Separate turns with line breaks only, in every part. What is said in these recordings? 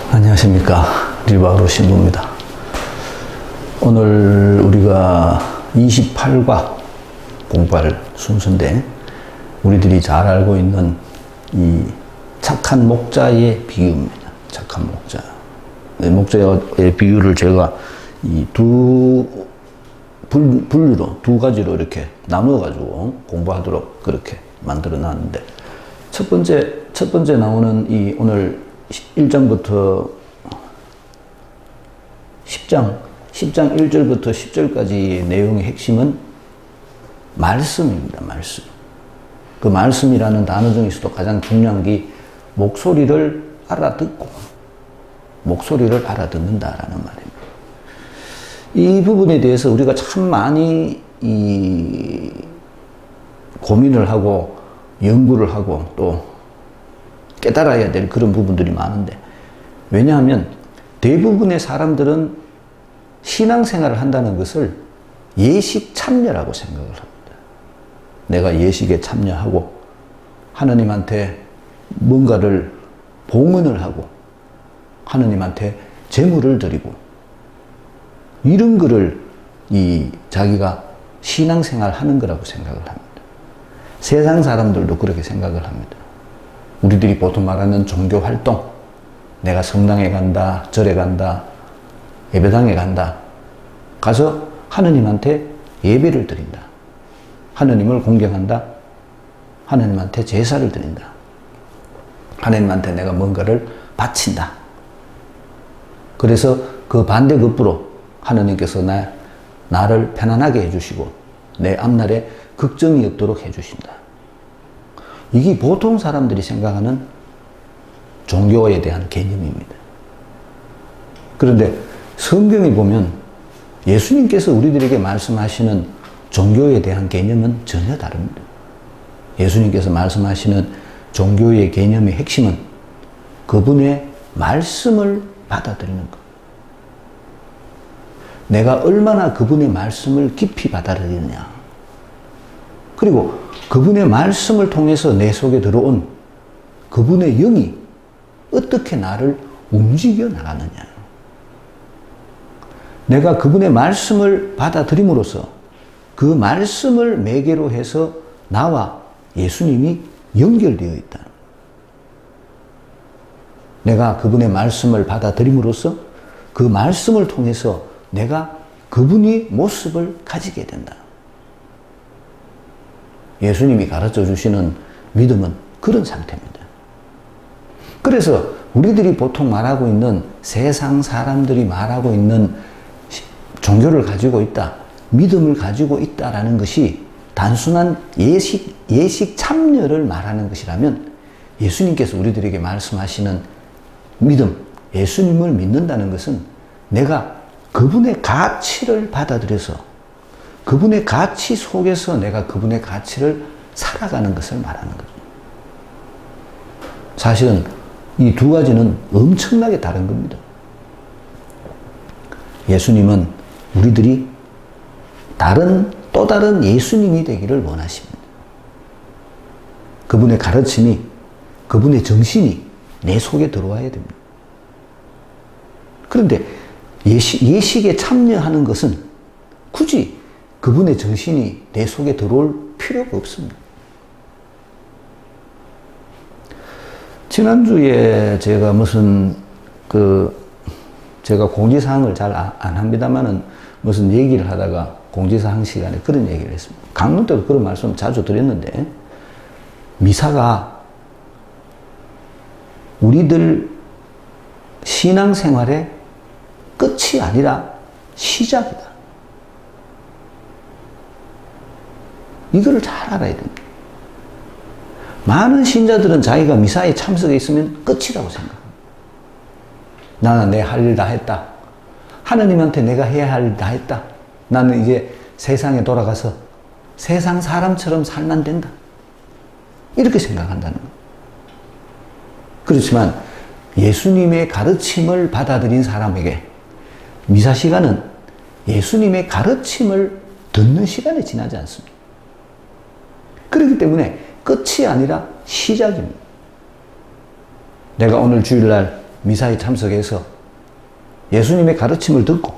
안녕하십니까. 릴바흐로 신부입니다. 오늘 우리가 28과 공부할 순서인데, 우리들이 잘 알고 있는 이 착한 목자의 비유입니다. 착한 목자. 목자의 비유를 제가 이 분류로, 두 가지로 이렇게 나누어가지고 공부하도록 그렇게 만들어 놨는데, 첫 번째 나오는 이 오늘 1장부터 10장 1절부터 10절까지의 내용의 핵심은 말씀입니다. 말씀. 그 말씀이라는 단어 중에서도 가장 중요한 게 목소리를 알아듣고 목소리를 알아듣는다라는 말입니다. 이 부분에 대해서 우리가 참 많이 고민을 하고 연구를 하고 또 깨달아야 될 그런 부분들이 많은데, 왜냐하면 대부분의 사람들은 신앙생활을 한다는 것을 예식 참여라고 생각을 합니다. 내가 예식에 참여하고 하느님한테 뭔가를 봉헌을 하고 하느님한테 제물을 드리고 이런 거를 자기가 신앙생활 하는 거라고 생각을 합니다. 세상 사람들도 그렇게 생각을 합니다. 우리들이 보통 말하는 종교 활동, 내가 성당에 간다, 절에 간다, 예배당에 간다, 가서 하느님한테 예배를 드린다, 하느님을 공경한다, 하느님한테 제사를 드린다, 하느님한테 내가 뭔가를 바친다. 그래서 그 반대급부로 하느님께서 나를 편안하게 해주시고 내 앞날에 걱정이 없도록 해주신다. 이게 보통 사람들이 생각하는 종교에 대한 개념입니다. 그런데 성경에 보면 예수님께서 우리들에게 말씀하시는 종교에 대한 개념은 전혀 다릅니다. 예수님께서 말씀하시는 종교의 개념의 핵심은 그분의 말씀을 받아들이는 것. 내가 얼마나 그분의 말씀을 깊이 받아들이느냐. 그리고 그분의 말씀을 통해서 내 속에 들어온 그분의 영이 어떻게 나를 움직여 나가느냐. 내가 그분의 말씀을 받아들임으로써 그 말씀을 매개로 해서 나와 예수님이 연결되어 있다. 내가 그분의 말씀을 받아들임으로써 그 말씀을 통해서 내가 그분의 모습을 가지게 된다. 예수님이 가르쳐 주시는 믿음은 그런 상태입니다. 그래서 우리들이 보통 말하고 있는, 세상 사람들이 말하고 있는 종교를 가지고 있다, 믿음을 가지고 있다라는 것이 단순한 예식 참여를 말하는 것이라면, 예수님께서 우리들에게 말씀하시는 믿음, 예수님을 믿는다는 것은 내가 그분의 가치를 받아들여서 그분의 가치 속에서 내가 그분의 가치를 살아가는 것을 말하는 거죠. 사실은 이 두 가지는 엄청나게 다른 겁니다. 예수님은 우리들이 또 다른 예수님이 되기를 원하십니다. 그분의 가르침이, 그분의 정신이 내 속에 들어와야 됩니다. 그런데 예식에 참여하는 것은 굳이 그분의 정신이 내 속에 들어올 필요가 없습니다. 지난주에 제가 제가 공지사항을 잘 안 합니다만은 무슨 얘기를 하다가 공지사항 시간에 그런 얘기를 했습니다. 강론 때도 그런 말씀 자주 드렸는데, 미사가 우리들 신앙생활의 끝이 아니라 시작이다. 이거를 잘 알아야 됩니다. 많은 신자들은 자기가 미사에 참석해 있으면 끝이라고 생각합니다. 나는 내 할 일 다 했다. 하느님한테 내가 해야 할 일 다 했다. 나는 이제 세상에 돌아가서 세상 사람처럼 살면 된다. 이렇게 생각한다는 거예요. 그렇지만 예수님의 가르침을 받아들인 사람에게 미사 시간은 예수님의 가르침을 듣는 시간에 지나지 않습니다. 그렇기 때문에 끝이 아니라 시작입니다. 내가 오늘 주일날 미사에 참석해서 예수님의 가르침을 듣고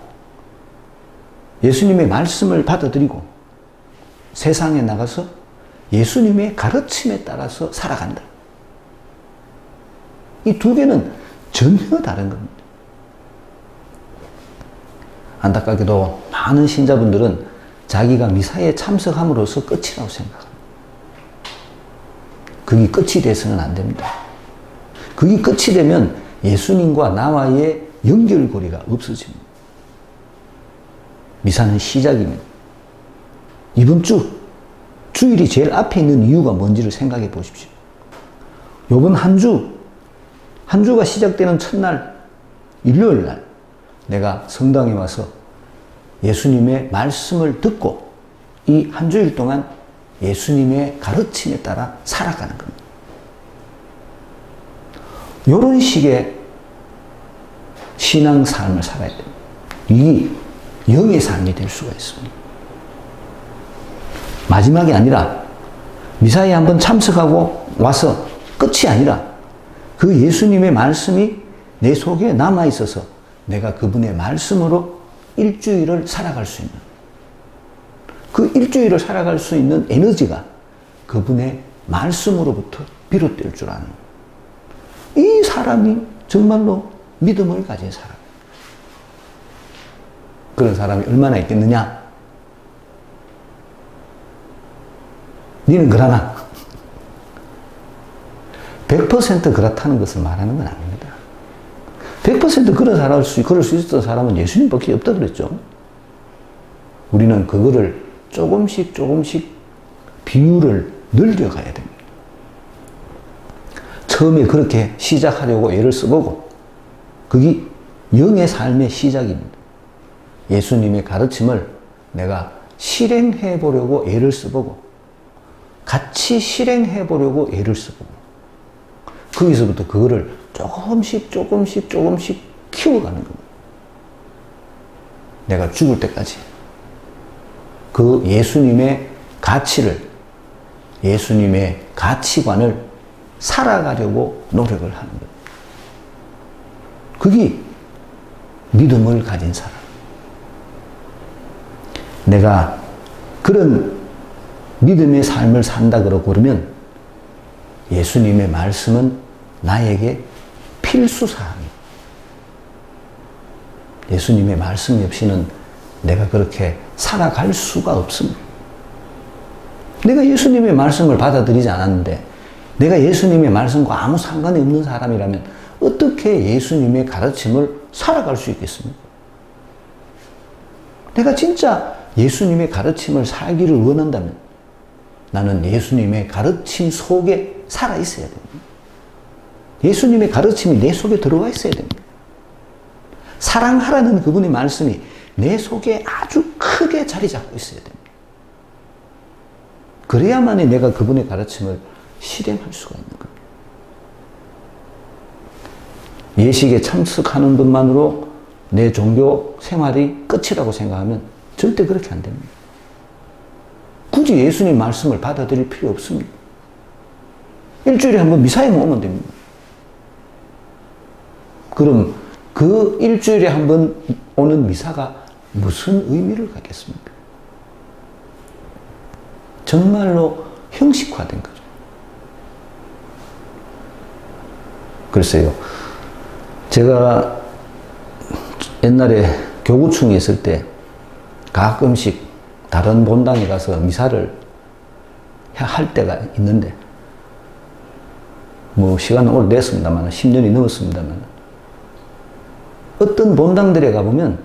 예수님의 말씀을 받아들이고 세상에 나가서 예수님의 가르침에 따라서 살아간다. 이 두 개는 전혀 다른 겁니다. 안타깝게도 많은 신자분들은 자기가 미사에 참석함으로써 끝이라고 생각합니다. 그게 끝이 돼서는 안 됩니다. 그게 끝이 되면 예수님과 나와의 연결고리가 없어집니다. 미사는 시작입니다. 이번 주일이 제일 앞에 있는 이유가 뭔지를 생각해 보십시오. 이번 한 주가 시작되는 첫날, 일요일 날, 내가 성당에 와서 예수님의 말씀을 듣고 이 한 주일 동안 예수님의 가르침에 따라 살아가는 겁니다. 이런 식의 신앙 삶을 살아야 됩니다. 이게 영의 삶이 될 수가 있습니다. 마지막이 아니라 미사에 한번 참석하고 와서 끝이 아니라 그 예수님의 말씀이 내 속에 남아있어서 내가 그분의 말씀으로 일주일을 살아갈 수 있는, 그 일주일을 살아갈 수 있는 에너지가 그분의 말씀으로부터 비롯될 줄 아는, 이 사람이 정말로 믿음을 가진 사람. 그런 사람이 얼마나 있겠느냐? 니는 그러나 100% 그렇다는 것을 말하는 건 아닙니다. 100% 그럴 수 있었던 사람은 예수님밖에 없다 그랬죠. 우리는 그거를 조금씩 비율을 늘려가야 됩니다. 처음에 그렇게 시작하려고 애를 써보고 그게 영의 삶의 시작입니다. 예수님의 가르침을 내가 실행해 보려고 애를 써보고 같이 실행해 보려고 애를 써보고 거기서부터 그거를 조금씩 키워가는 겁니다. 내가 죽을 때까지 그 예수님의 가치를, 예수님의 가치관을 살아가려고 노력을 하는 겁니다. 그게 믿음을 가진 사람. 내가 그런 믿음의 삶을 산다 그러면 예수님의 말씀은 나에게 필수사항이에요. 예수님의 말씀 없이는 내가 그렇게 살아갈 수가 없습니다. 내가 예수님의 말씀을 받아들이지 않았는데 내가 예수님의 말씀과 아무 상관이 없는 사람이라면 어떻게 예수님의 가르침을 살아갈 수 있겠습니까? 내가 진짜 예수님의 가르침을 살기를 원한다면 나는 예수님의 가르침 속에 살아있어야 됩니다. 예수님의 가르침이 내 속에 들어와 있어야 됩니다. 사랑하라는 그분의 말씀이 내 속에 아주 크게 자리 잡고 있어야 됩니다. 그래야만이 내가 그분의 가르침을 실행할 수가 있는 겁니다. 예식에 참석하는 것만으로 내 종교 생활이 끝이라고 생각하면 절대 그렇게 안 됩니다. 굳이 예수님 말씀을 받아들일 필요 없습니다. 일주일에 한 번 미사에 모으면 됩니다. 그럼 그 일주일에 한 번 오는 미사가 무슨 의미를 갖겠습니까? 정말로 형식화된 거죠. 글쎄요. 제가 옛날에 교구청에 있을 때 가끔씩 다른 본당에 가서 미사를 할 때가 있는데 뭐 시간은 오래됐습니다만 10년이 넘었습니다만 어떤 본당들에 가보면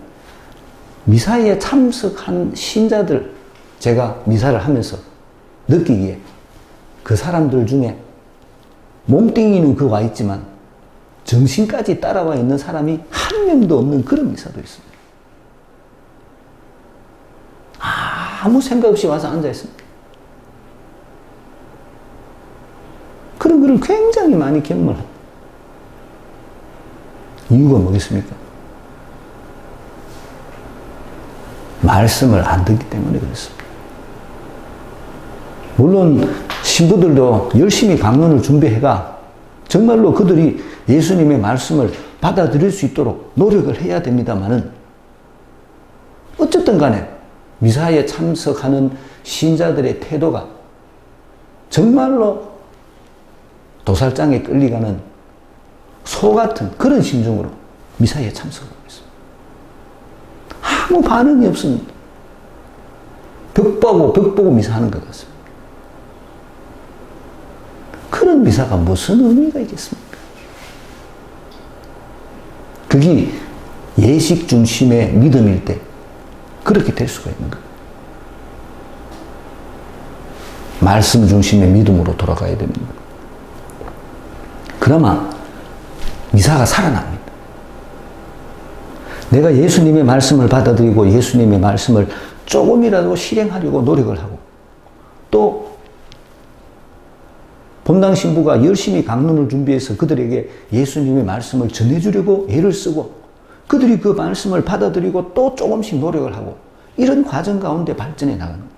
미사에 참석한 신자들, 제가 미사를 하면서 느끼기에 그 사람들 중에 몸뚱이는 그 와 있지만 정신까지 따라와 있는 사람이 한 명도 없는 그런 미사도 있습니다. 아무 생각 없이 와서 앉아 있습니다. 그런 글을 굉장히 많이 경험을 합니다. 이유가 뭐겠습니까? 말씀을 안 듣기 때문에 그렇습니다. 물론 신부들도 열심히 강론을 준비해가 정말로 그들이 예수님의 말씀을 받아들일 수 있도록 노력을 해야 됩니다만은 어쨌든 간에 미사에 참석하는 신자들의 태도가 정말로 도살장에 끌려가는 소 같은 그런 심정으로 미사에 참석하고 있습니다. 아무 반응이 없습니다. 벽 보고 미사하는 것 같습니다. 그런 미사가 무슨 의미가 있겠습니까? 그게 예식 중심의 믿음일 때 그렇게 될 수가 있는 거예요. 말씀 중심의 믿음으로 돌아가야 됩니다. 그나마 미사가 살아납니다. 내가 예수님의 말씀을 받아들이고 예수님의 말씀을 조금이라도 실행하려고 노력을 하고 또 본당 신부가 열심히 강론을 준비해서 그들에게 예수님의 말씀을 전해주려고 애를 쓰고 그들이 그 말씀을 받아들이고 또 조금씩 노력을 하고 이런 과정 가운데 발전해 나가는 거예요.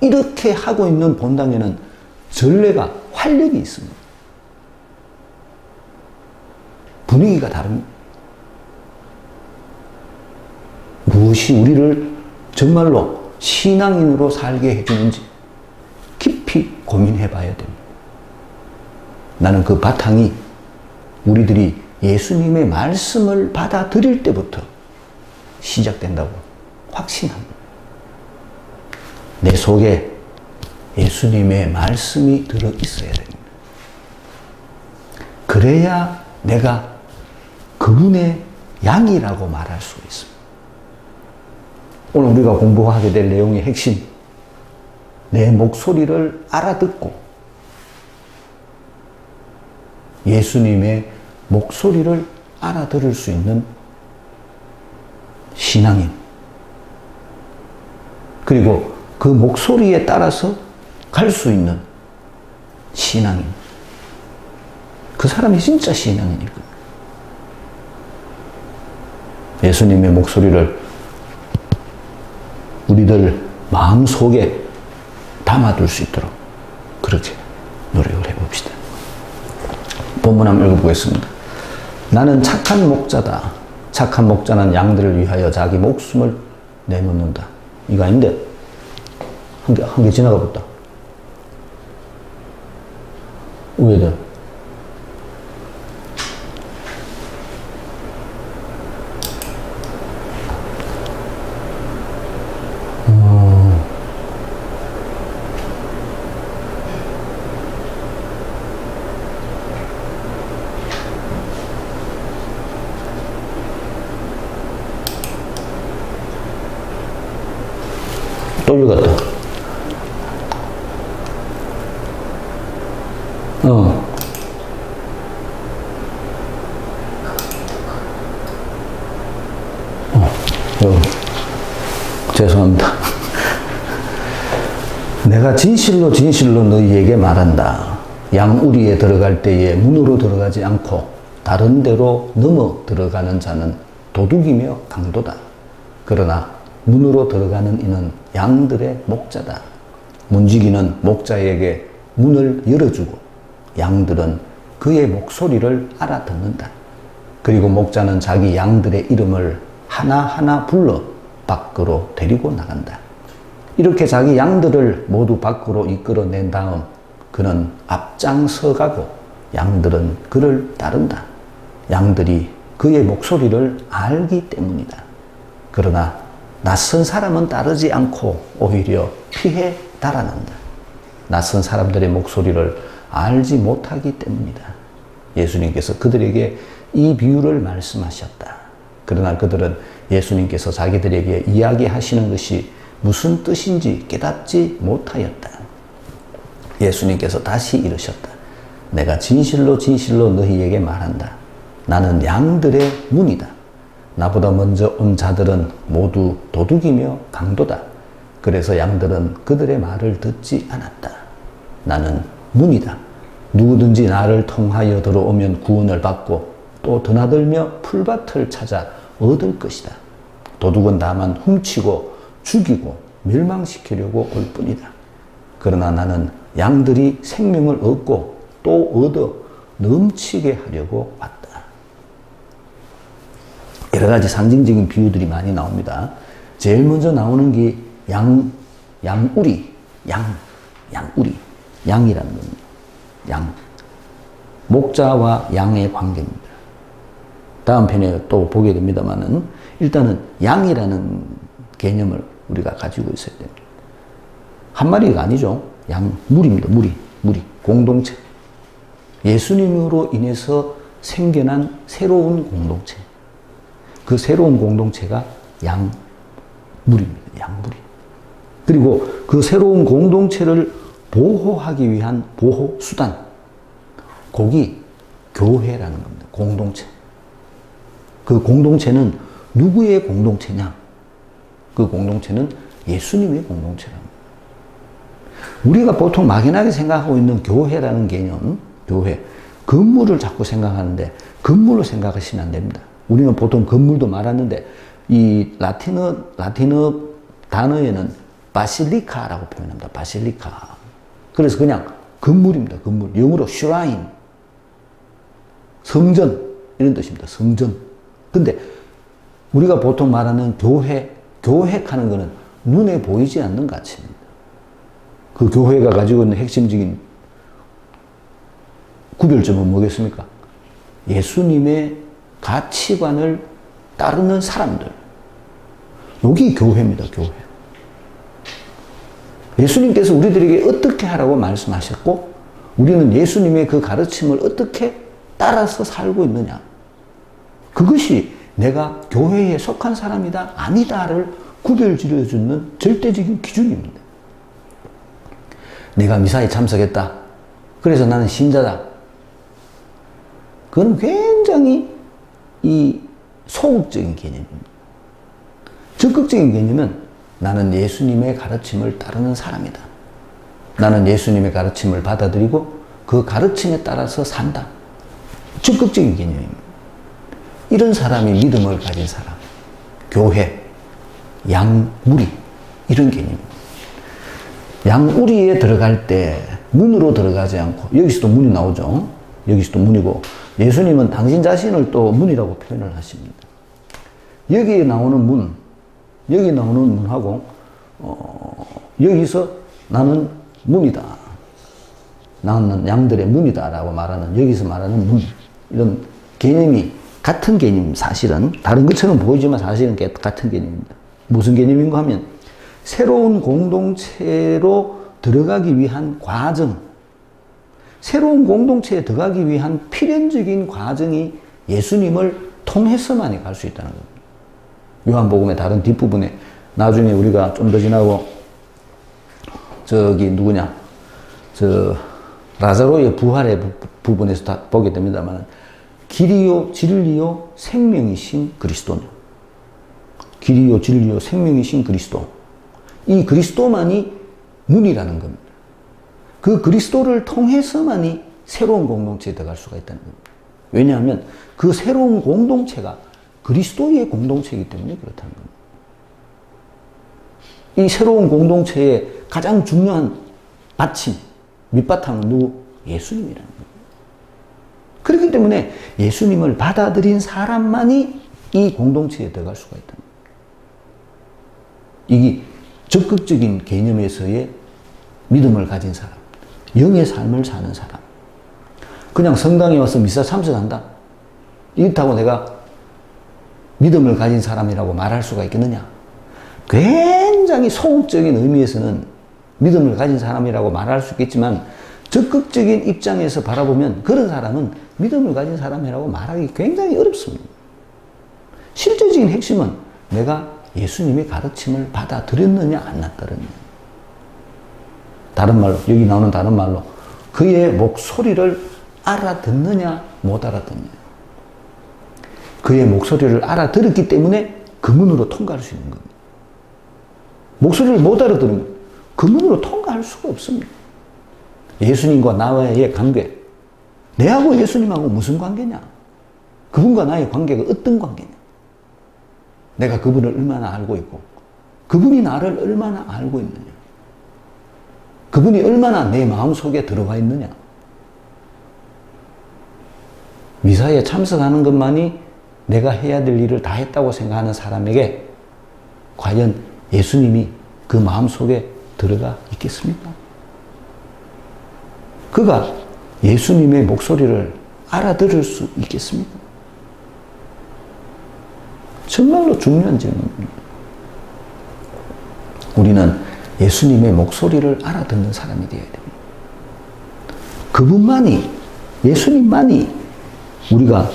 이렇게 하고 있는 본당에는 전례가 활력이 있습니다. 분위기가 다릅니다. 무엇이 우리를 정말로 신앙인으로 살게 해주는지 깊이 고민해 봐야 됩니다. 나는 그 바탕이 우리들이 예수님의 말씀을 받아들일 때부터 시작된다고 확신합니다. 내 속에 예수님의 말씀이 들어 있어야 됩니다. 그래야 내가 그분의 양이라고 말할 수 있습니다. 오늘 우리가 공부하게 될 내용의 핵심, 내 목소리를 알아듣고 예수님의 목소리를 알아들을 수 있는 신앙인, 그리고 그 목소리에 따라서 갈 수 있는 신앙인, 그 사람이 진짜 신앙인일 겁니다. 예수님의 목소리를 우리들 마음속에 담아둘 수 있도록 그렇게 노력을 해봅시다. 본문 한번 읽어보겠습니다. 나는 착한 목자다. 착한 목자는 양들을 위하여 자기 목숨을 내놓는다. 이거 아닌데 한 개 지나가 봤다. 왜냐? 또 읽었다. 죄송합니다. 내가 진실로 진실로 너희에게 말한다. 양우리에 들어갈 때에 문으로 들어가지 않고 다른 데로 넘어 들어가는 자는 도둑이며 강도다. 그러나 문으로 들어가는 이는 양들의 목자다. 문지기는 목자에게 문을 열어주고 양들은 그의 목소리를 알아듣는다. 그리고 목자는 자기 양들의 이름을 하나하나 불러 밖으로 데리고 나간다. 이렇게 자기 양들을 모두 밖으로 이끌어낸 다음 그는 앞장서가고 양들은 그를 따른다. 양들이 그의 목소리를 알기 때문이다. 그러나 낯선 사람은 따르지 않고 오히려 피해 달아난다. 낯선 사람들의 목소리를 알지 못하기 때문이다. 예수님께서 그들에게 이 비유를 말씀하셨다. 그러나 그들은 예수님께서 자기들에게 이야기하시는 것이 무슨 뜻인지 깨닫지 못하였다. 예수님께서 다시 이르셨다. 내가 진실로 진실로 너희에게 말한다. 나는 양들의 문이다. 나보다 먼저 온 자들은 모두 도둑이며 강도다. 그래서 양들은 그들의 말을 듣지 않았다. 나는 문이다. 누구든지 나를 통하여 들어오면 구원을 받고 또 드나들며 풀밭을 찾아 얻을 것이다. 도둑은 다만 훔치고 죽이고 멸망시키려고 올 뿐이다. 그러나 나는 양들이 생명을 얻고 또 얻어 넘치게 하려고 왔다. 여러 가지 상징적인 비유들이 많이 나옵니다. 제일 먼저 나오는 게 양우리, 양우리, 양이라는 겁니다. 양. 목자와 양의 관계입니다. 다음 편에 또 보게 됩니다만은 일단은 양이라는 개념을 우리가 가지고 있어야 됩니다. 한 마리가 아니죠. 무리입니다. 무리. 공동체. 예수님으로 인해서 생겨난 새로운 공동체. 그 새로운 공동체가 양무리입니다. 양무리. 그리고 그 새로운 공동체를 보호하기 위한 보호수단. 그게 교회라는 겁니다. 공동체. 그 공동체는 누구의 공동체냐? 그 공동체는 예수님의 공동체랍니다. 우리가 보통 막연하게 생각하고 있는 교회라는 개념, 교회, 건물을 자꾸 생각하는데 건물로 생각하시면 안 됩니다. 우리는 보통 건물도 말하는데 이 라틴어 단어에는 바실리카라고 표현합니다. 바실리카. 그래서 그냥 건물입니다. 건물. 영어로 shrine. 성전. 이런 뜻입니다. 성전. 근데 우리가 보통 말하는 교회하는 것은 눈에 보이지 않는 가치입니다. 그 교회가 가지고 있는 핵심적인 구별점은 뭐겠습니까? 예수님의 가치관을 따르는 사람들. 여기 교회입니다. 교회. 예수님께서 우리들에게 어떻게 하라고 말씀하셨고 우리는 예수님의 그 가르침을 어떻게 따라서 살고 있느냐. 그것이 내가 교회에 속한 사람이다 아니다를 구별 지어주는 절대적인 기준입니다. 내가 미사에 참석했다. 그래서 나는 신자다. 그건 굉장히 이 소극적인 개념입니다. 적극적인 개념은 나는 예수님의 가르침을 따르는 사람이다. 나는 예수님의 가르침을 받아들이고 그 가르침에 따라서 산다. 적극적인 개념입니다. 이런 사람이 믿음을 가진 사람, 교회, 양무리 이런 개념입니다. 양우리에 들어갈 때 문으로 들어가지 않고 여기서도 문이 나오죠. 여기서도 문이고 예수님은 당신 자신을 또 문이라고 표현을 하십니다. 여기에 나오는 문, 여기 나오는 문하고 여기서 나는 문이다. 나는 양들의 문이다 라고 말하는 여기서 말하는 문 이런 개념이 같은 개념 사실은 다른 것처럼 보이지만 사실은 같은 개념입니다. 무슨 개념인가 하면 새로운 공동체로 들어가기 위한 과정, 새로운 공동체에 들어가기 위한 필연적인 과정이 예수님을 통해서만이 갈 수 있다는 겁니다. 요한복음의 다른 뒷부분에 나중에 우리가 좀 더 지나고 라자로의 부활의 부분에서 다 보게 됩니다만 길이요 진리요 생명이신 그리스도요. 길이요 진리요 생명이신 그리스도. 이 그리스도만이 문이라는 겁니다. 그 그리스도를 통해서만이 새로운 공동체에 들어갈 수가 있다는 겁니다. 왜냐하면 그 새로운 공동체가 그리스도의 공동체이기 때문에 그렇다는 겁니다. 이 새로운 공동체의 가장 중요한 받침, 밑바탕은 누구? 예수님이라는 겁니다. 그렇기 때문에 예수님을 받아들인 사람만이 이 공동체에 들어갈 수가 있다는 겁니다. 이게 적극적인 개념에서의 믿음을 가진 사람, 영의 삶을 사는 사람. 그냥 성당에 와서 미사 참석한다. 이렇다고 내가 믿음을 가진 사람이라고 말할 수가 있겠느냐? 굉장히 소극적인 의미에서는 믿음을 가진 사람이라고 말할 수 있겠지만 적극적인 입장에서 바라보면 그런 사람은 믿음을 가진 사람이라고 말하기 굉장히 어렵습니다. 실제적인 핵심은 내가 예수님의 가르침을 받아들였느냐 안 받아들였느냐. 다른 말로 여기 나오는 다른 말로 그의 목소리를 알아듣느냐 못 알아듣느냐. 그의 목소리를 알아들었기 때문에 그 문으로 통과할 수 있는 겁니다. 목소리를 못 알아들으면 그 문으로 통과할 수가 없습니다. 예수님과 나와의 관계, 내하고 예수님하고 무슨 관계냐? 그분과 나의 관계가 어떤 관계냐? 내가 그분을 얼마나 알고 있고 그분이 나를 얼마나 알고 있느냐? 그분이 얼마나 내 마음속에 들어와 있느냐? 미사에 참석하는 것만이 내가 해야 될 일을 다 했다고 생각하는 사람에게 과연 예수님이 그 마음속에 들어가 있겠습니까? 그가 예수님의 목소리를 알아들을 수 있겠습니까? 정말로 중요한 질문입니다. 우리는 예수님의 목소리를 알아듣는 사람이 되어야 됩니다. 그분만이, 예수님만이 우리가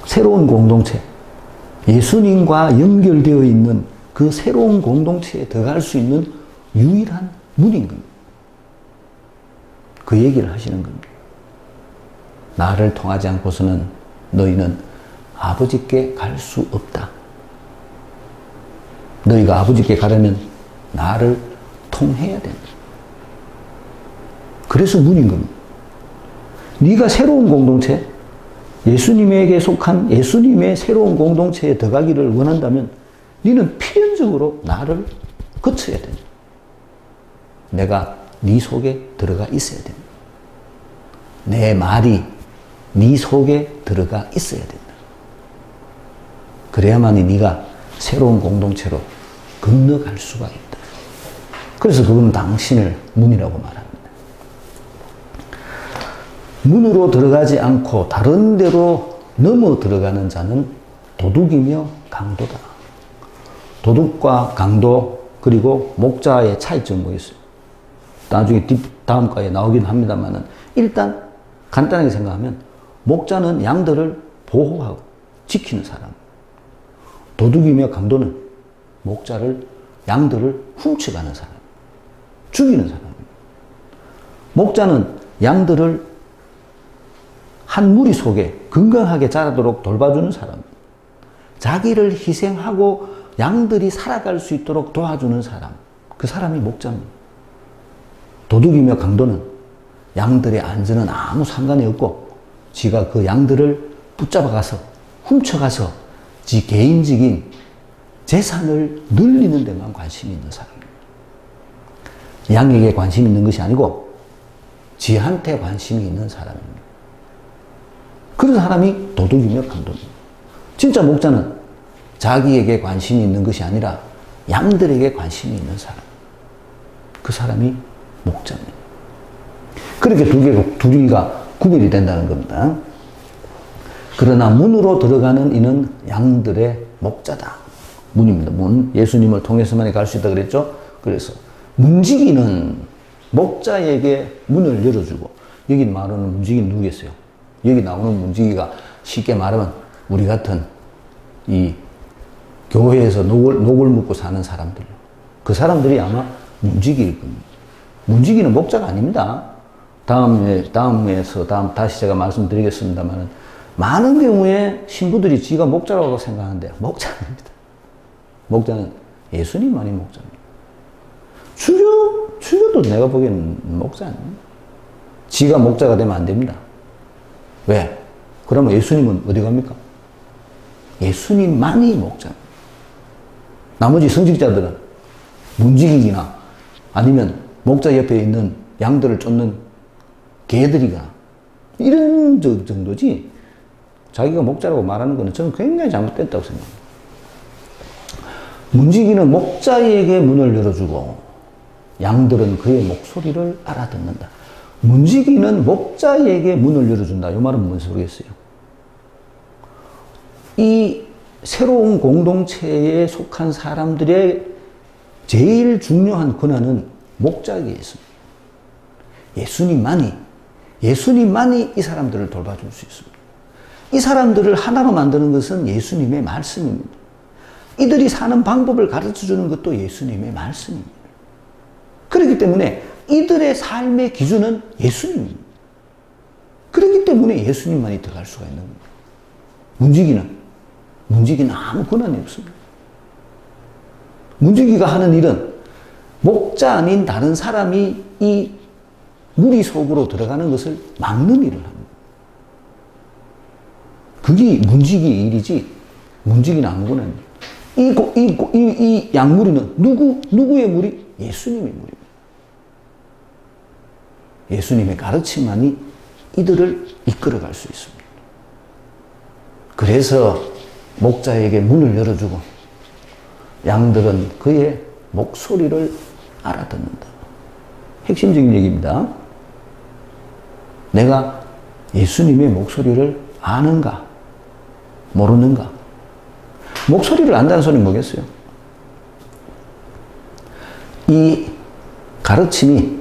새로운 공동체, 예수님과 연결되어 있는 그 새로운 공동체에 들어갈 수 있는 유일한 문인 겁니다. 그 얘기를 하시는 겁니다. 나를 통하지 않고서는 너희는 아버지께 갈 수 없다. 너희가 아버지께 가려면 나를 통해야 된다. 그래서 문인 겁니다. 네가 새로운 공동체, 예수님에게 속한 예수님의 새로운 공동체에 들어가기를 원한다면 너는 필연적으로 나를 거쳐야 된다. 내가 네 속에 들어가 있어야 된다. 내 말이 네 속에 들어가 있어야 된다. 그래야만이 네가 새로운 공동체로 건너갈 수가 있다. 그래서 그건 당신을 문이라고 말합니다. 문으로 들어가지 않고 다른 데로 넘어 들어가는 자는 도둑이며 강도다. 도둑과 강도 그리고 목자의 차이점이 뭐였어요? 나중에 다음 과에 나오긴 합니다만 일단 간단하게 생각하면 목자는 양들을 보호하고 지키는 사람, 도둑이며 강도는 목자를 양들을 훔쳐가는 사람, 죽이는 사람입니다. 목자는 양들을 한 무리 속에 건강하게 자라도록 돌봐주는 사람, 자기를 희생하고 양들이 살아갈 수 있도록 도와주는 사람, 그 사람이 목자입니다. 도둑이며 강도는 양들의 안전은 아무 상관이 없고 지가 그 양들을 붙잡아가서 훔쳐가서 지 개인적인 재산을 늘리는 데만 관심이 있는 사람입니다. 양에게 관심이 있는 것이 아니고 지한테 관심이 있는 사람입니다. 그런 사람이 도둑이며 강도입니다. 진짜 목자는 자기에게 관심이 있는 것이 아니라 양들에게 관심이 있는 사람. 그 사람이 목자입니다. 그렇게 둘이가 구별이 된다는 겁니다. 그러나 문으로 들어가는 이는 양들의 목자다. 문입니다. 문. 예수님을 통해서만이 갈 수 있다 그랬죠? 그래서 문지기는 목자에게 문을 열어주고, 여기 말하는 문지기는 누구겠어요? 여기 나오는 문지기가 쉽게 말하면 우리 같은 이 교회에서 녹을 먹고 사는 사람들, 그 사람들이 아마 문지기일 겁니다. 문지기는 목자가 아닙니다. 다시 제가 말씀드리겠습니다만 많은 경우에 신부들이 지가 목자라고 생각하는데 목자 아닙니다. 목자는 예수님만이 목자입니다. 주교도 내가 보기에는 목자 아닙니다. 지가 목자가 되면 안 됩니다. 왜? 그러면 예수님은 어디 갑니까? 예수님만이 목자입니다. 나머지 성직자들은 문지기나 아니면 목자 옆에 있는 양들을 쫓는 개들이가 이런 정도지, 자기가 목자라고 말하는 것은 저는 굉장히 잘못됐다고 생각합니다. 문지기는 목자에게 문을 열어주고 양들은 그의 목소리를 알아듣는다. 문지기는 목자에게 문을 열어준다. 이 말은 뭔지 모르겠어요. 이 새로운 공동체에 속한 사람들의 제일 중요한 권한은 목자에게 있습니다. 예수님만이 이 사람들을 돌봐줄 수 있습니다. 이 사람들을 하나로 만드는 것은 예수님의 말씀입니다. 이들이 사는 방법을 가르쳐 주는 것도 예수님의 말씀입니다. 그렇기 때문에 이들의 삶의 기준은 예수님입니다. 그렇기 때문에 예수님만이 들어갈 수가 있는 겁니다. 문지기는 아무 권한이 없습니다. 문지기가 하는 일은 목자 아닌 다른 사람이 이 무리 속으로 들어가는 것을 막는 일을 합니다. 그게 문지기의 일이지, 문지기는 아무 권한입니다. 이 양무리는 누구의 무리? 예수님의 무리입니다. 예수님의 가르침만이 이들을 이끌어갈 수 있습니다. 그래서 목자에게 문을 열어주고 양들은 그의 목소리를 알아듣는다. 핵심적인 얘기입니다. 내가 예수님의 목소리를 아는가 모르는가. 목소리를 안다는 소리는 뭐겠어요? 이 가르침이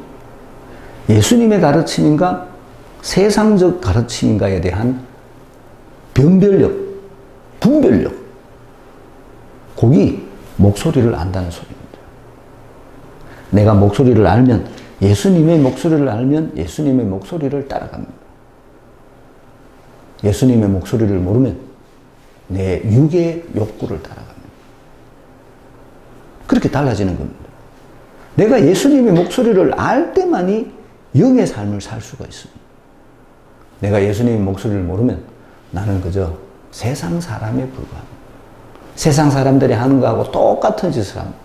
예수님의 가르침인가 세상적 가르침인가에 대한 변별력, 분별력, 거기 목소리를 안다는 소리입니다. 내가 목소리를 알면, 예수님의 목소리를 알면 예수님의 목소리를 따라갑니다. 예수님의 목소리를 모르면 내 육의 욕구를 따라갑니다. 그렇게 달라지는 겁니다. 내가 예수님의 목소리를 알 때만이 영의 삶을 살 수가 있습니다. 내가 예수님의 목소리를 모르면 나는 그저 세상 사람에 불과합니다. 세상 사람들이 하는 거하고 똑같은 짓을 합니다.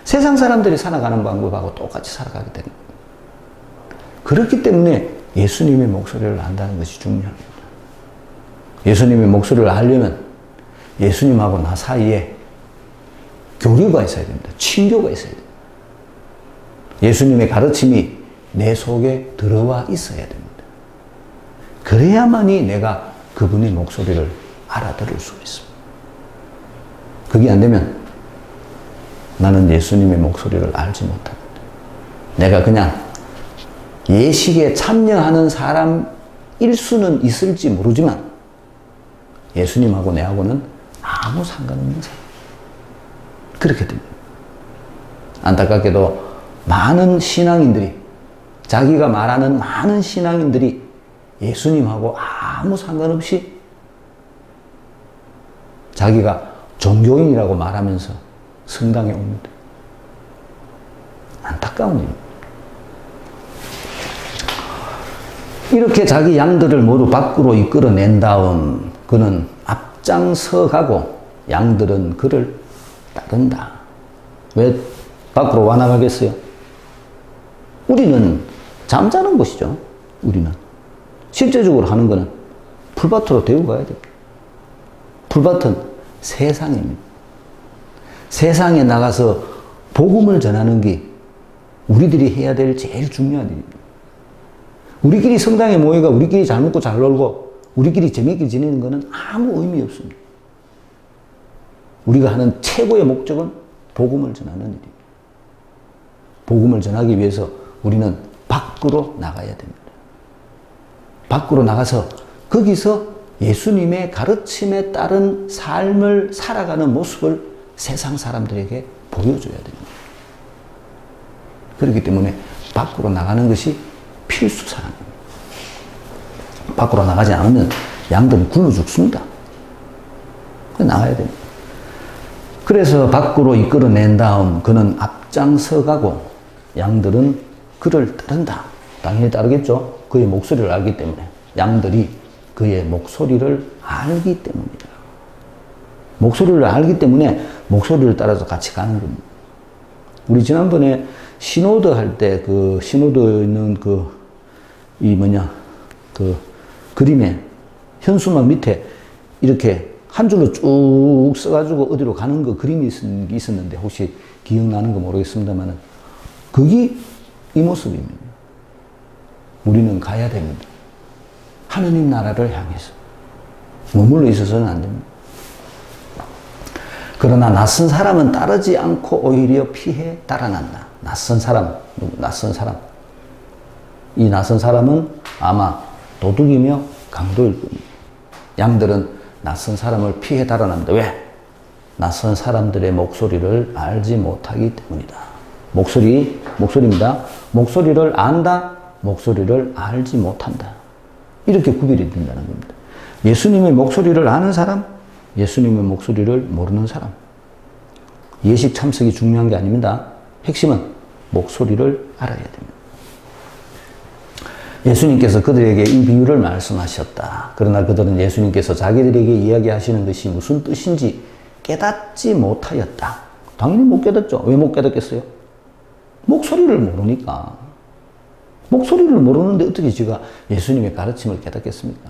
세상 사람들이 살아가는 방법하고 똑같이 살아가게 됩니다. 그렇기 때문에 예수님의 목소리를 안다는 것이 중요합니다. 예수님의 목소리를 알려면 예수님하고 나 사이에 교류가 있어야 됩니다. 친교가 있어야 됩니다. 예수님의 가르침이 내 속에 들어와 있어야 됩니다. 그래야만이 내가 그분의 목소리를 알아들을 수가 있습니다. 그게 안 되면 나는 예수님의 목소리를 알지 못합니다. 내가 그냥 예식에 참여하는 사람일 수는 있을지 모르지만 예수님하고 내하고는 아무 상관없는 사람. 그렇게 됩니다. 안타깝게도 많은 신앙인들이, 자기가 말하는 많은 신앙인들이 예수님하고 아무 상관없이 자기가 종교인이라고 말하면서 성당에 옵니다. 안타까운 일입니다. 이렇게 자기 양들을 모두 밖으로 이끌어낸 다음 그는 앞장서 가고 양들은 그를 따른다. 왜 밖으로 와나가겠어요? 우리는 잠자는 것이죠. 우리는. 실제적으로 하는 것은 풀밭으로 데리고 가야 됩니다. 풀밭은 세상입니다. 세상에 나가서 복음을 전하는 게 우리들이 해야 될 제일 중요한 일입니다. 우리끼리 성당에 모여가 우리끼리 잘 먹고 잘 놀고 우리끼리 재미있게 지내는 것은 아무 의미 없습니다. 우리가 하는 최고의 목적은 복음을 전하는 일입니다. 복음을 전하기 위해서 우리는 밖으로 나가야 됩니다. 밖으로 나가서 거기서 예수님의 가르침에 따른 삶을 살아가는 모습을 세상 사람들에게 보여줘야 됩니다. 그렇기 때문에 밖으로 나가는 것이 필수사항입니다. 밖으로 나가지 않으면 양들은 굶어 죽습니다. 나가야 됩니다. 그래서 밖으로 이끌어낸 다음 그는 앞장서 가고 양들은 그를 따른다. 당연히 따르겠죠. 그의 목소리를 알기 때문에. 양들이 그의 목소리를 알기 때문이다. 목소리를 알기 때문에 목소리를 따라서 같이 가는 겁니다. 우리 지난번에 시노드 할 때 그 시노드 있는 그림에 현수막 밑에 이렇게 한 줄로 쭉 써가지고 어디로 가는 거 그림이 있었는데 혹시 기억나는 거 모르겠습니다만은 그게 이 모습입니다. 우리는 가야 됩니다. 하느님 나라를 향해서. 머물러 있어서는 안 됩니다. 그러나 낯선 사람은 따르지 않고 오히려 피해 달아난다. 낯선 사람. 이 낯선 사람은 아마 도둑이며 강도일 겁니다. 양들은 낯선 사람을 피해 달아난다. 왜? 낯선 사람들의 목소리를 알지 못하기 때문이다. 목소리입니다. 목소리를 안다. 목소리를 알지 못한다. 이렇게 구별이 된다는 겁니다. 예수님의 목소리를 아는 사람, 예수님의 목소리를 모르는 사람. 예식 참석이 중요한 게 아닙니다. 핵심은 목소리를 알아야 됩니다. 예수님께서 그들에게 이 비유를 말씀하셨다. 그러나 그들은 예수님께서 자기들에게 이야기하시는 것이 무슨 뜻인지 깨닫지 못하였다. 당연히 못 깨닫죠. 왜 못 깨닫겠어요? 목소리를 모르니까. 목소리를 모르는데 어떻게 제가 예수님의 가르침을 깨닫겠습니까?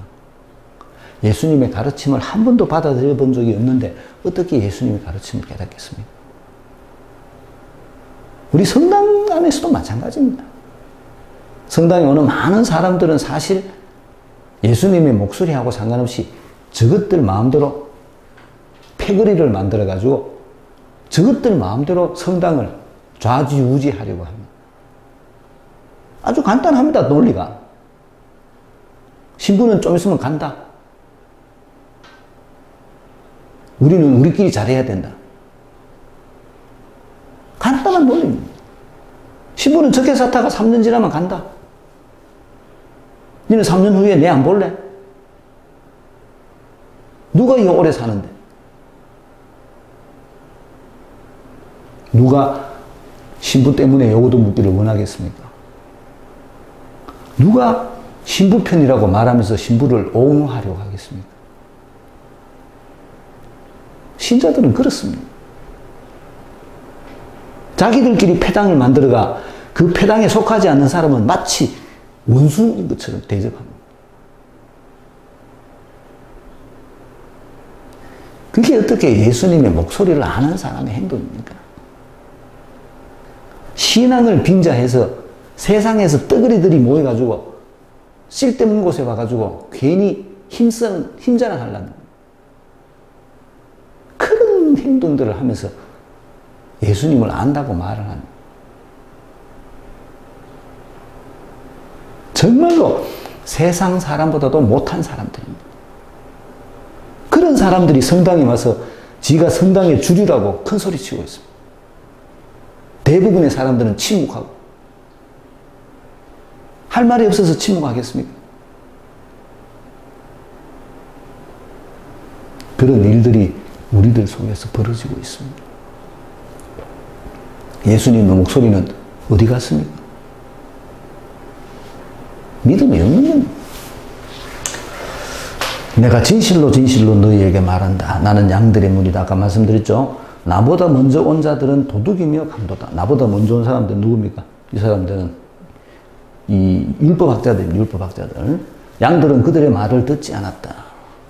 예수님의 가르침을 한 번도 받아들여 본 적이 없는데 어떻게 예수님의 가르침을 깨닫겠습니까? 우리 성당 안에서도 마찬가지입니다. 성당에 오는 많은 사람들은 사실 예수님의 목소리하고 상관없이 저것들 마음대로 패거리를 만들어가지고 저것들 마음대로 성당을 좌지우지하려고 합니다. 아주 간단합니다, 논리가. 신부는 좀 있으면 간다. 우리는 우리끼리 잘해야 된다. 간단한 논리입니다. 신부는 적개 사타가 3년 지나면 간다. 너는 3년 후에 내 안 볼래? 누가 이거 오래 사는데? 누가 신부 때문에 여고도 묻기를 원하겠습니까? 누가 신부 편이라고 말하면서 신부를 옹호하려고 하겠습니까? 신자들은 그렇습니다. 자기들끼리 패당을 만들어가 그 패당에 속하지 않는 사람은 마치 원수인 것처럼 대접합니다. 그게 어떻게 예수님의 목소리를 아는 사람의 행동입니까? 신앙을 빙자해서 세상에서 떠그리들이 모여가지고 쓸데없는 곳에 와가지고 괜히 힘자랑하려는 그런 행동들을 하면서 예수님을 안다고 말을 하는, 정말로 세상 사람보다도 못한 사람들입니다. 그런 사람들이 성당에 와서 지가 성당의 주류라고 큰 소리 치고 있습니다. 대부분의 사람들은 침묵하고, 할 말이 없어서 침묵하겠습니까? 그런 일들이 우리들 속에서 벌어지고 있습니다. 예수님의 목소리는 어디 갔습니까? 믿음이 없는 겁니다. 내가 진실로 진실로 너희에게 말한다. 나는 양들의 문이다. 아까 말씀드렸죠? 나보다 먼저 온 자들은 도둑이며 강도다. 나보다 먼저 온 사람들은 누굽니까? 이 사람들은 이 율법학자들입니다. 율법학자들. 양들은 그들의 말을 듣지 않았다.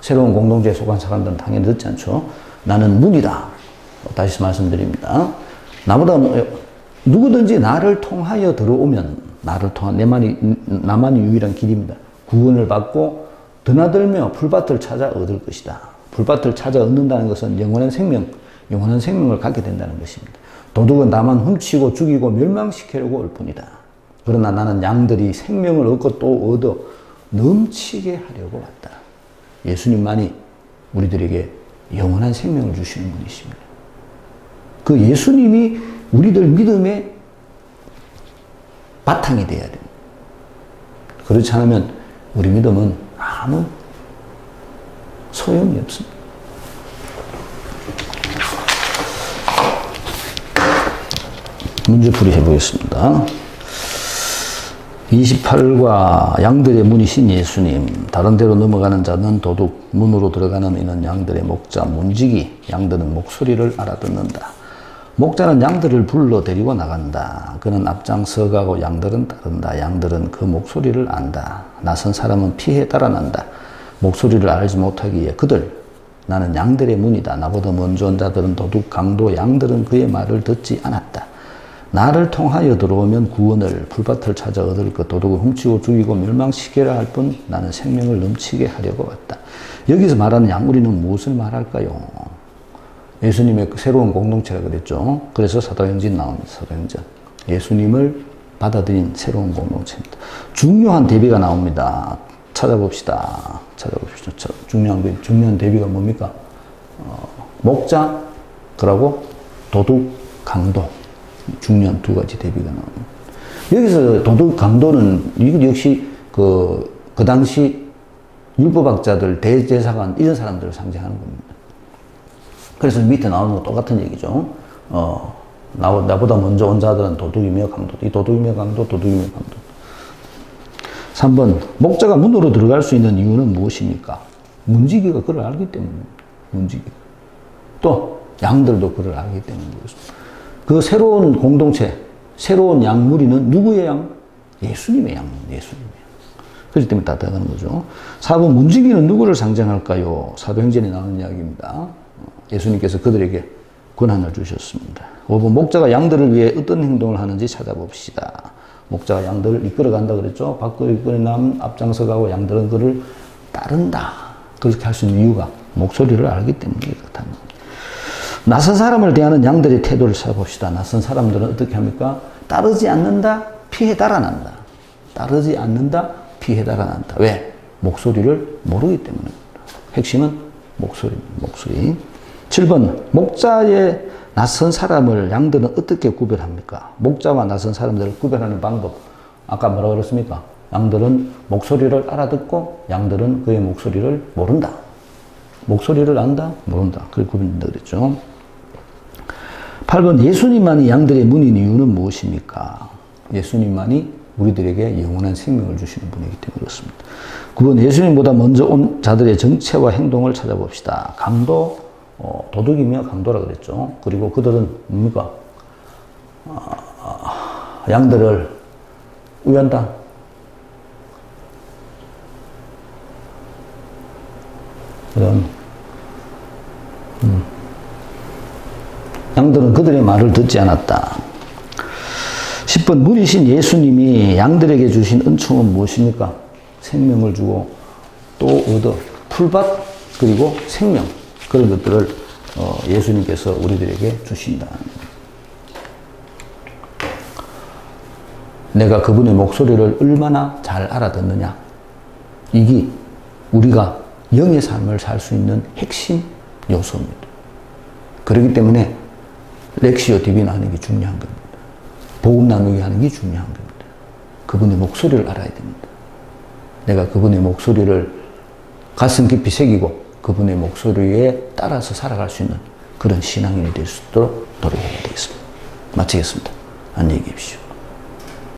새로운 공동체에 속한 사람들은 당연히 듣지 않죠. 나는 문이다. 다시 말씀드립니다. 누구든지 나를 통하여 들어오면, 나를 통한 나만이 유일한 길입니다. 구원을 받고 드나들며 풀밭을 찾아 얻을 것이다. 풀밭을 찾아 얻는다는 것은 영원한 생명을 갖게 된다는 것입니다. 도둑은 나만 훔치고 죽이고 멸망시키려고 올 뿐이다. 그러나 나는 양들이 생명을 얻고 또 얻어 넘치게 하려고 왔다. 예수님만이 우리들에게 영원한 생명을 주시는 분이십니다. 그 예수님이 우리들 믿음의 바탕이 되어야 됩니다. 그렇지 않으면 우리 믿음은 아무 소용이 없습니다. 문제풀이 해보겠습니다. 28과 양들의 문이신 예수님, 다른 데로 넘어가는 자는 도둑, 문으로 들어가는 이는 양들의 목자, 문지기, 양들은 목소리를 알아듣는다. 목자는 양들을 불러 데리고 나간다. 그는 앞장서 가고 양들은 따른다. 양들은 그 목소리를 안다. 낯선 사람은 피해 따라난다. 목소리를 알지 못하기에 나는 양들의 문이다. 나보다 먼저 온 자들은 도둑, 강도, 양들은 그의 말을 듣지 않았다. 나를 통하여 들어오면 구원을, 풀밭을 찾아 얻을 것, 도둑을 훔치고 죽이고 멸망시키려 할 뿐 나는 생명을 넘치게 하려고 왔다. 여기서 말하는 양, 우리는 무엇을 말할까요? 예수님의 새로운 공동체라 그랬죠. 그래서 사도행전 나옵니다. 사도행전. 예수님을 받아들인 새로운 공동체입니다. 중요한 대비가 나옵니다. 찾아봅시다. 중요한 대비가 뭡니까? 목자, 그러고 도둑, 강도. 중요한 두 가지 대비가 나옵니다. 여기서 도둑, 강도는 이거 역시 그 당시 율법학자들, 대제사관 이런 사람들을 상징하는 겁니다. 그래서 밑에 나오는 거 똑같은 얘기죠. 나보다 먼저 온 자들은 도둑이며 강도. 이 도둑이며 강도, 도둑이며 강도. 3번, 목자가 문으로 들어갈 수 있는 이유는 무엇입니까? 문지기가 그를 알기 때문입니다. 문지기. 또 양들도 그를 알기 때문입니다. 그 새로운 공동체, 새로운 양무리는 누구의 양? 예수님의 양입니다. 예수님의 양. 그렇기 때문에 따뜻하다는 거죠. 4번 문지기는 누구를 상징할까요? 사도행전에 나오는 이야기입니다. 예수님께서 그들에게 권한을 주셨습니다. 5번 목자가 양들을 위해 어떤 행동을 하는지 찾아봅시다. 목자가 양들을 이끌어간다 그랬죠. 밖으로 이끌어나면 앞장서 가고 양들은 그를 따른다. 그렇게 할 수 있는 이유가 목소리를 알기 때문에 그렇다는 겁니다. 낯선 사람을 대하는 양들의 태도를 찾아봅시다. 낯선 사람들은 어떻게 합니까? 따르지 않는다, 피해 달아난다. 따르지 않는다, 피해 달아난다. 왜? 목소리를 모르기 때문입니다. 핵심은 목소리입니다. 목소리. 7번 목자의 낯선 사람을 양들은 어떻게 구별합니까? 목자와 낯선 사람들을 구별하는 방법. 아까 뭐라고 그랬습니까? 양들은 목소리를 알아듣고 양들은 그의 목소리를 모른다. 목소리를 안다? 모른다. 그걸 구별한다 그랬죠. 8번 예수님만이 양들의 문인 이유는 무엇입니까? 예수님만이 우리들에게 영원한 생명을 주시는 분이기 때문에 그렇습니다. 9번 예수님보다 먼저 온 자들의 정체와 행동을 찾아봅시다. 강도, 도둑이며 강도라 그랬죠. 그리고 그들은 뭡니까? 양들을 위한다. 그럼 양들은 그들의 말을 듣지 않았다. 10번 물이신 예수님이 양들에게 주신 은총은 무엇입니까? 생명을 주고 또 얻어 풀밭 그리고 생명 그런 것들을 예수님께서 우리들에게 주신다. 내가 그분의 목소리를 얼마나 잘 알아듣느냐. 이게 우리가 영의 삶을 살 수 있는 핵심 요소입니다. 그렇기 때문에 렉시오 디비나 하는 게 중요한 겁니다. 복음 나누기 하는 게 중요한 겁니다. 그분의 목소리를 알아야 됩니다. 내가 그분의 목소리를 가슴 깊이 새기고 그분의 목소리에 따라서 살아갈 수 있는 그런 신앙인이 될 수 있도록 노력해야 되겠습니다. 마치겠습니다. 안녕히 계십시오.